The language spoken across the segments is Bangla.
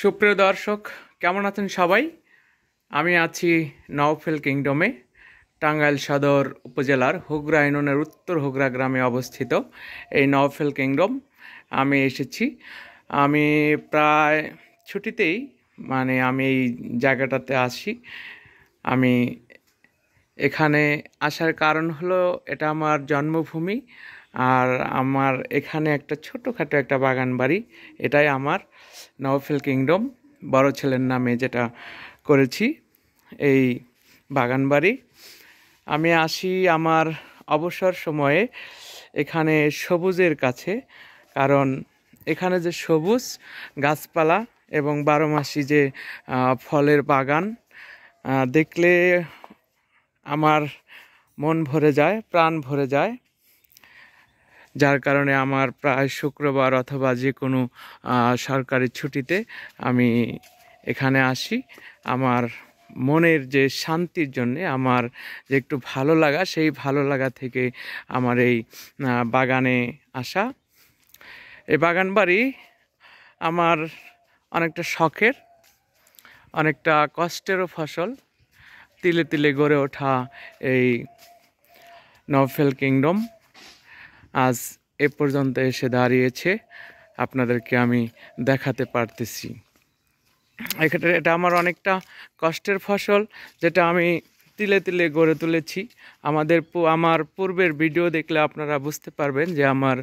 সুপ্রিয় দর্শক, কেমন আছেন সবাই? আমি আছি নাওফেল কিংডমে, টাঙ্গাইল সদর উপজেলার হুগ্রা ইউনিয়নের উত্তর হুগ্রা গ্রামে অবস্থিত এই নাওফেল কিংডম আমি এসেছি। আমি প্রায় ছুটিতেই আমি এই জায়গাটাতে আসি। আমি এখানে আসার কারণ হলো এটা আমার জন্মভূমি, আর আমার এখানে একটা ছোটোখাটো একটা বাগান বাড়ি, এটাই আমার নাওফেল কিংডম, বড় ছেলের নামে যেটা করেছি এই বাগান বাড়ি। আমি আসি আমার অবসর সময়ে এখানে সবুজের কাছে, কারণ এখানে যে সবুজ গাছপালা এবং বারোমাসি যে ফলের বাগান দেখলে আমার মন ভরে যায়, প্রাণ ভরে যায়। যার কারণে আমার প্রায় শুক্রবার অথবা যে কোনো সরকারি ছুটিতে আমি এখানে আসি। আমার মনের যে শান্তির জন্যে, আমার যে একটু ভালো লাগা, সেই ভালো লাগা থেকে আমার এই বাগানে আসা। এই বাগান বাড়ি আমার অনেকটা শখের, অনেকটা কষ্টেরও ফসল। তিলে তিলে গড়ে ওঠা এই নাওফেল কিংডম আজ এ পর্যন্ত এসে দাঁড়িয়েছে, আপনাদেরকে আমি দেখাতে পারতেছি। এক্ষেত্রে এটা আমার অনেকটা কষ্টের ফসল, যেটা আমি তিলে তিলে গড়ে তুলেছি। আমার পূর্বের ভিডিও দেখলে আপনারা বুঝতে পারবেন যে আমার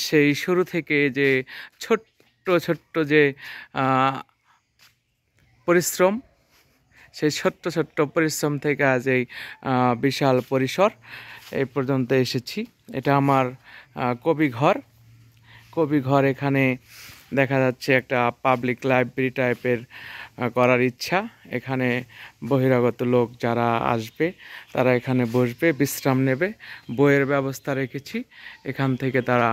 সেই শুরু থেকে যে ছোট্ট ছোট্ট যে পরিশ্রম, সেই ছোট্ট ছোট্ট পরিশ্রম থেকে আজ এই বিশাল পরিসর এই পর্যন্ত এসেছি। এটা আমার কবিঘর। এখানে দেখা যাচ্ছে একটা পাবলিক লাইব্রেরি টাইপের করার ইচ্ছা। এখানে বহিরাগত লোক যারা আসবে তারা এখানে বসবে, বিশ্রাম নেবে। বইয়ের ব্যবস্থা রেখেছি, এখান থেকে তারা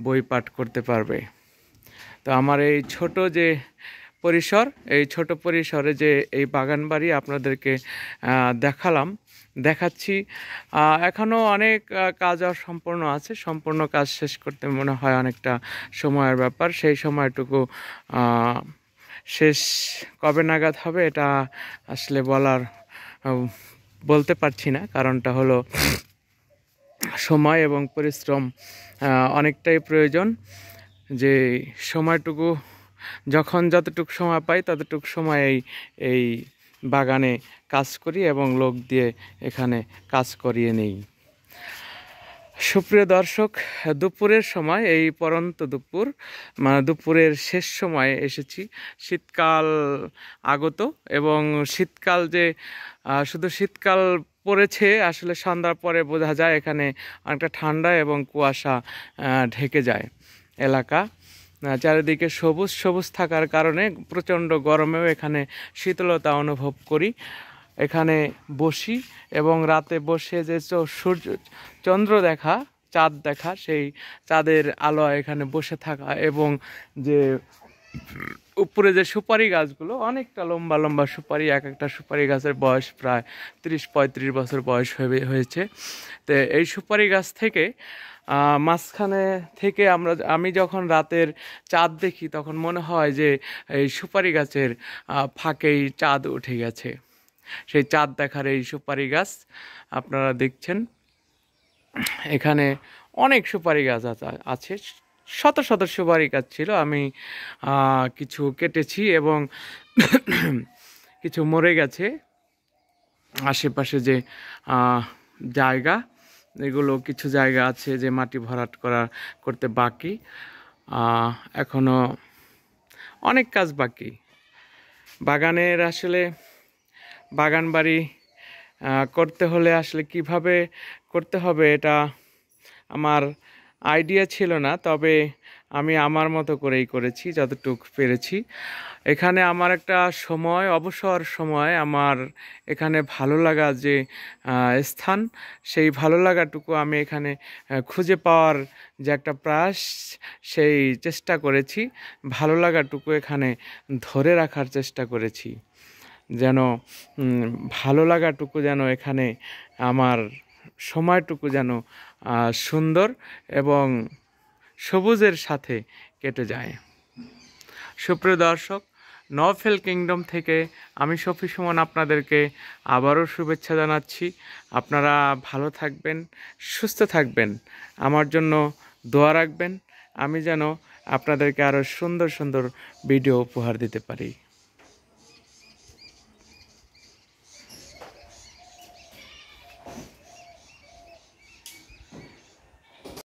বই পাঠ করতে পারবে। তো আমার এই ছোট যে পরিসর, এই ছোট পরিসরে যে এই বাগান বাড়ি আপনাদেরকে দেখাচ্ছি। এখনও অনেক কাজ সম্পূর্ণ আছে। সম্পূর্ণ কাজ শেষ করতে মনে হয় অনেকটা সময়ের ব্যাপার। সেই সময়টুকু শেষ কবে নাগাদ হবে এটা আসলে বলতে পারছি না। কারণটা হলো সময় এবং পরিশ্রম অনেকটাই প্রয়োজন। যে সময়টুকু যতটুকু সময় পাই ততটুকু সময় এই বাগানে কাজ করি এবং লোক দিয়ে এখানে কাজ করিয়ে নেই। সুপ্রিয় দর্শক, দুপুরের সময়, এই পরন্ত দুপুর, দুপুরের শেষ সময়ে এসেছি। শীতকাল আগত, এবং শীতকাল যে শুধু শীতকাল পড়েছে আসলে সন্ধ্যার পরে বোঝা যায় এখানে অনেকটা ঠান্ডা এবং কুয়াশা ঢেকে যায় এলাকা। চারিদিকে সবুজ সবুজ থাকার কারণে প্রচণ্ড গরমেও এখানে শীতলতা অনুভব করি। এখানে বসি এবং রাতে বসে যে চন্দ্র দেখা, চাঁদ দেখা, সেই চাঁদের আলো এখানে বসে থাকা, এবং যে উপরে যে সুপারি গাছগুলো, অনেকটা লম্বা লম্বা সুপারি, এক একটা সুপারি গাছের বয়স প্রায় 30-35 বছর বয়স হয়েছে। তো এই সুপারি গাছ থেকে মাঝখানে থেকে আমি যখন রাতের চাঁদ দেখি তখন মনে হয় যে এই সুপারি গাছের ফাঁকেই চাঁদ উঠে গেছে। সেই চাঁদ দেখার এই সুপারি গাছ আপনারা দেখছেন। এখানে অনেক সুপারি গাছ আছে, শত শত সুপারি গাছ ছিল। আমি কিছু কেটেছি এবং কিছু মরে গেছে। আশেপাশে যে জায়গা, এগুলো কিছু জায়গা আছে যে মাটি ভরাট করতে বাকি, এখনো অনেক কাজ বাকি। বাগানের আসলে বাগান বাড়ি করতে হলে আসলে কিভাবে করতে হবে এটা আমার আইডিয়া ছিল না, তবে আমি আমার মতো করেই করেছি যতটুকু পেরেছি। এখানে আমার একটা সময়, অবসর সময়, আমার এখানে ভালো লাগা যে স্থান, সেই ভালো লাগাটুকু আমি এখানে খুঁজে পাওয়ার যে একটা প্রয়াস, সেই চেষ্টা করেছি। ভালো লাগাটুকু এখানে ধরে রাখার চেষ্টা করেছি, যেন ভালো লাগাটুকু যেন এখানে আমার সময়টুকু যেন সুন্দর এবং সবুজের সাথে কেটে যায়। সুপ্রিয় দর্শক, নফেল কিংডম থেকে আমি শফি সুমন আপনাদেরকে আবারও শুভেচ্ছা জানাচ্ছি। আপনারা ভালো থাকবেন, সুস্থ থাকবেন, আমার জন্য দোয়া রাখবেন, আমি যেন আপনাদেরকে আরও সুন্দর সুন্দর ভিডিও উপহার দিতে পারি।